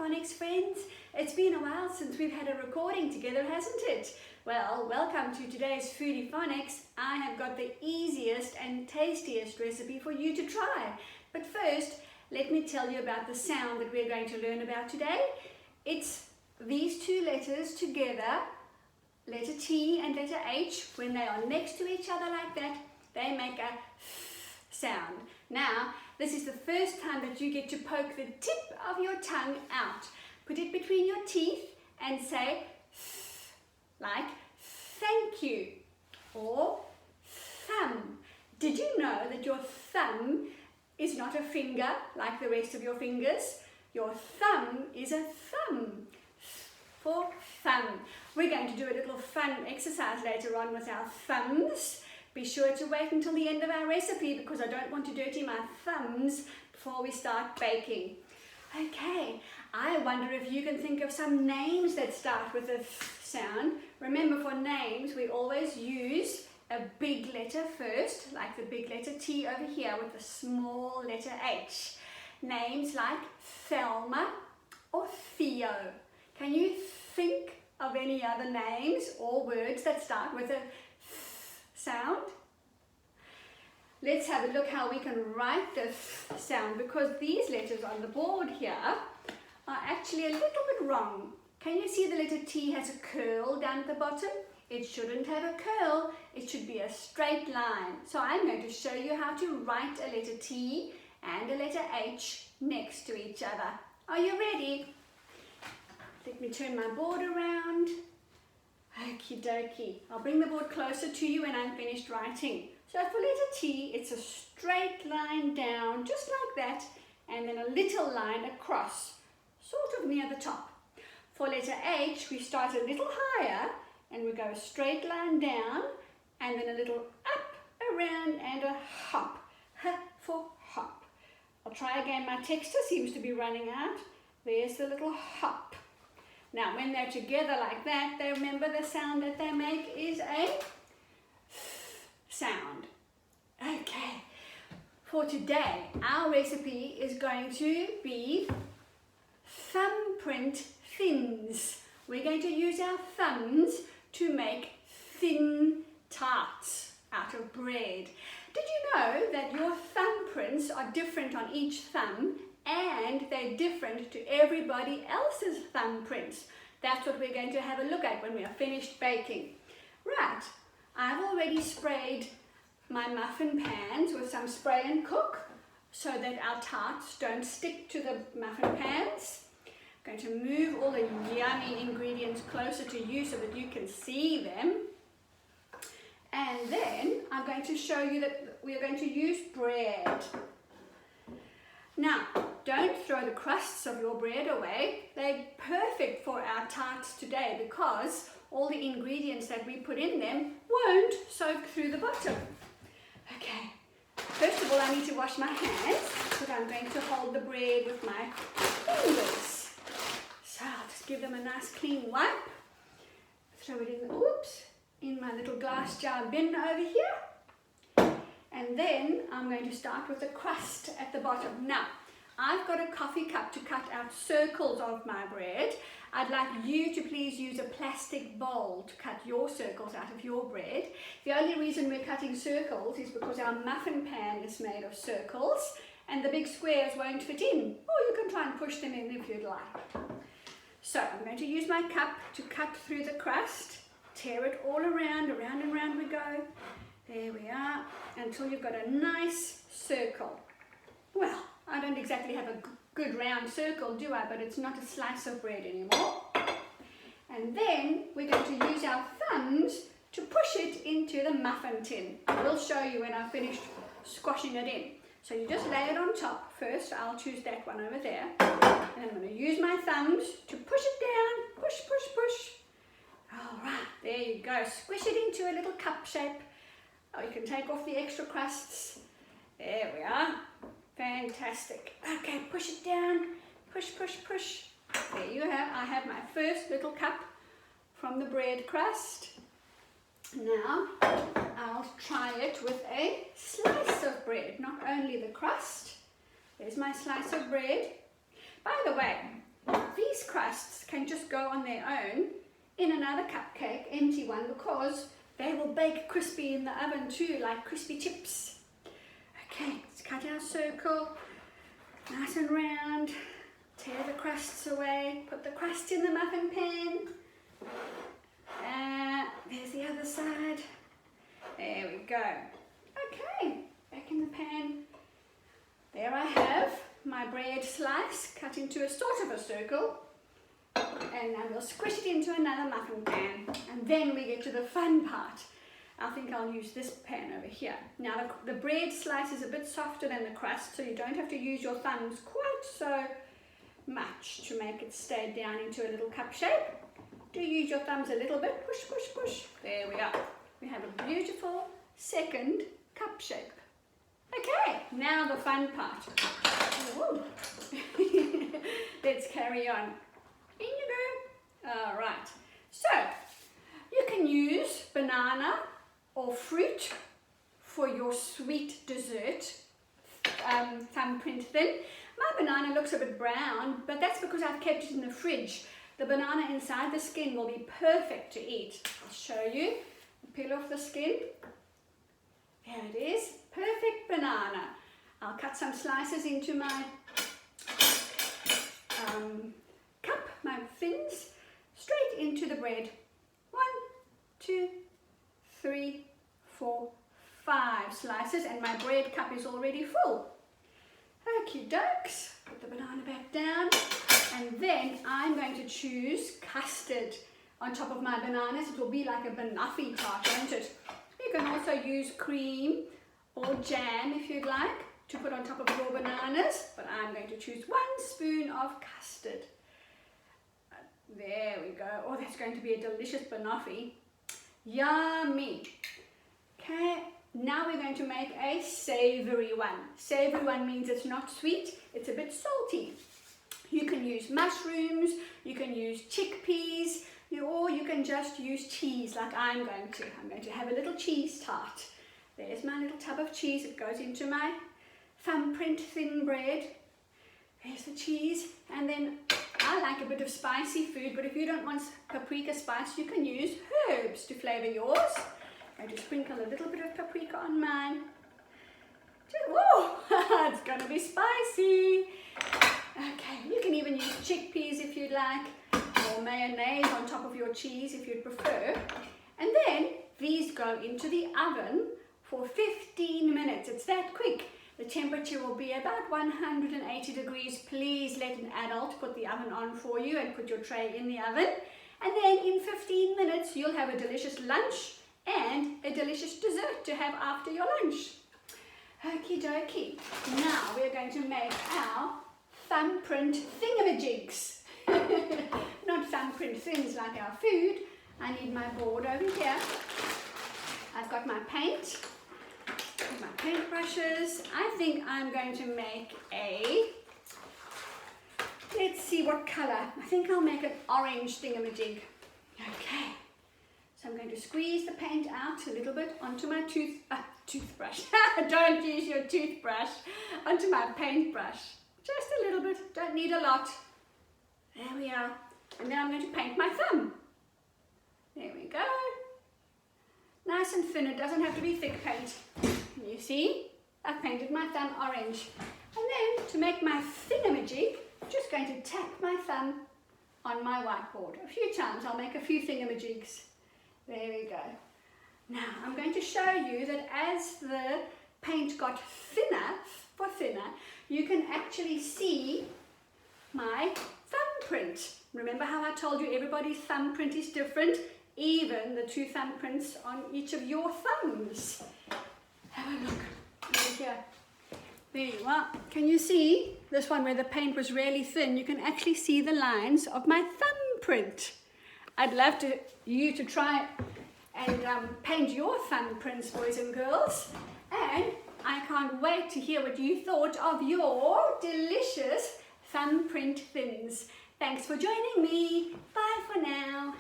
Phonics friends. It's been a while since we've had a recording together, hasn't it? Well, welcome to today's Foodie Phonics. I have got the easiest and tastiest recipe for you to try. But first, let me tell you about the sound that we're going to learn about today. It's these two letters together, letter T and letter H. When they are next to each other like that, they make a sound. Now, this is the first time that you get to poke the tip of your tongue out. Put it between your teeth and say like thank you or thumb. Did you know that your thumb is not a finger like the rest of your fingers? Your thumb is a thumb for thumb. We're going to do a little fun exercise later on with our thumbs. Be sure to wait until the end of our recipe because I don't want to dirty my thumbs before we start baking. Okay, I wonder if you can think of some names that start with a th sound. Remember, for names we always use a big letter first, like the big letter T over here with the small letter H. Names like Thelma or Theo. Can you think of any other names or words that start with a sound? Let's have a look how we can write this sound, because these letters on the board here are actually a little bit wrong. Can you see the letter T has a curl down at the bottom? It shouldn't have a curl, it should be a straight line. So I'm going to show you how to write a letter T and a letter H next to each other. Are you ready? Let me turn my board around. Okie dokie. I'll bring the board closer to you when I'm finished writing. So for letter T, it's a straight line down, just like that, and then a little line across, sort of near the top. For letter H, we start a little higher, and we go a straight line down, and then a little up, around, and a hop. H for hop. I'll try again. My texture seems to be running out. There's the little hop. Now, when they're together like that, they remember the sound that they make is a sound. Okay, for today, our recipe is going to be thumbprint thins. We're going to use our thumbs to make thin tarts out of bread. Did you know that your thumbprints are different on each thumb? And they're different to everybody else's thumbprints. That's what we're going to have a look at when we are finished baking. Right, I've already sprayed my muffin pans with some spray and cook so that our tarts don't stick to the muffin pans. I'm going to move all the yummy ingredients closer to you so that you can see them. And then I'm going to show you that we're going to use bread. Now, don't throw the crusts of your bread away. They're perfect for our tarts today because all the ingredients that we put in them won't soak through the bottom. Okay, first of all I need to wash my hands because I'm going to hold the bread with my fingers. So I'll just give them a nice clean wipe. Throw it in my little glass jar bin over here. And then I'm going to start with the crust at the bottom. Now, I've got a coffee cup to cut out circles of my bread. I'd like you to please use a plastic bowl to cut your circles out of your bread. The only reason we're cutting circles is because our muffin pan is made of circles and the big squares won't fit in. Or you can try and push them in if you'd like. So I'm going to use my cup to cut through the crust. Tear it all around and round we go. There we are, until you've got a nice circle. Well, I don't exactly have a good round circle, do I? But it's not a slice of bread anymore. And then we're going to use our thumbs to push it into the muffin tin. I will show you when I've finished squashing it in. So you just lay it on top first. I'll choose that one over there. And I'm going to use my thumbs to push it down. Push, push, push. All right, there you go. Squish it into a little cup shape. Oh, you can take off the extra crusts. There we are. Fantastic. Okay, push it down. Push, push, push. There you have. I have my first little cup from the bread crust. Now, I'll try it with a slice of bread, not only the crust. There's my slice of bread. By the way, these crusts can just go on their own in another cupcake, empty one, because they will bake crispy in the oven too, like crispy chips. Okay, let's cut our circle, nice and round, tear the crusts away, put the crust in the muffin pan. There's the other side. There we go. Okay, back in the pan. There I have my bread slice cut into a sort of a circle. And now we'll squish it into another muffin pan. And then we get to the fun part. I think I'll use this pan over here. Now the bread slice is a bit softer than the crust, so you don't have to use your thumbs quite so much to make it stay down into a little cup shape. Do use your thumbs a little bit. Push, push, push. There we are. We have a beautiful second cup shape. Okay, now the fun part. Let's carry on. In you go. All right. So, you can use banana or fruit for your sweet dessert thumbprint thin. My banana looks a bit brown, but that's because I've kept it in the fridge. The banana inside the skin will be perfect to eat. I'll show you. Peel off the skin. There it is. Perfect banana. I'll cut some slices into my cup, my fins, straight into the bread. 1, 2, 3, 4, 5 slices, and my bread cup is already full. Okie dokes. Put the banana back down, and then I'm going to choose custard on top of my bananas. It will be like a banoffee tart, won't it? You can also use cream or jam if you'd like to put on top of your bananas, but I'm going to choose 1 spoon of custard. There we go. Oh, that's going to be a delicious banoffee. Yummy. Okay, now we're going to make a savory one. Savory one means it's not sweet, it's a bit salty. You can use mushrooms, you can use chickpeas, or you can just use cheese like I'm going to. I'm going to have a little cheese tart. There's my little tub of cheese. It goes into my thumbprint thin bread. There's the cheese. And then I like a bit of spicy food, but if you don't want paprika spice, you can use herbs to flavour yours. I'm going to sprinkle a little bit of paprika on mine. Oh, it's going to be spicy. Okay, you can even use chickpeas if you'd like, or mayonnaise on top of your cheese if you'd prefer. And then these go into the oven for 15 minutes. It's that quick. The temperature will be about 180 degrees. Please let an adult put the oven on for you and put your tray in the oven. And then in 15 minutes, you'll have a delicious lunch and a delicious dessert to have after your lunch. Okie dokie. Now we're going to make our thumbprint thingamajigs. Not thumbprint thins like our food. I need my board over here. I've got my paint, my paintbrushes. I think I'm going to make let's see what colour. I think I'll make an orange thingamajig. Okay. So I'm going to squeeze the paint out a little bit onto my toothbrush. Don't use your toothbrush. Onto my paintbrush. Just a little bit. Don't need a lot. There we are. And then I'm going to paint my thumb. There we go. Nice and thin. It doesn't have to be thick paint. You see? I've painted my thumb orange. And then to make my thingamajig, I'm just going to tap my thumb on my whiteboard. A few times. I'll make a few thingamajigs. There we go. Now I'm going to show you that as the paint got thinner, you can actually see my thumbprint. Remember how I told you everybody's thumbprint is different? Even the 2 thumbprints on each of your thumbs. Have a look. Over here. There you are. Can you see this one where the paint was really thin? You can actually see the lines of my thumbprint. I'd love you to try and paint your thumbprints, boys and girls. And I can't wait to hear what you thought of your delicious thumbprint thins. Thanks for joining me. Bye for now.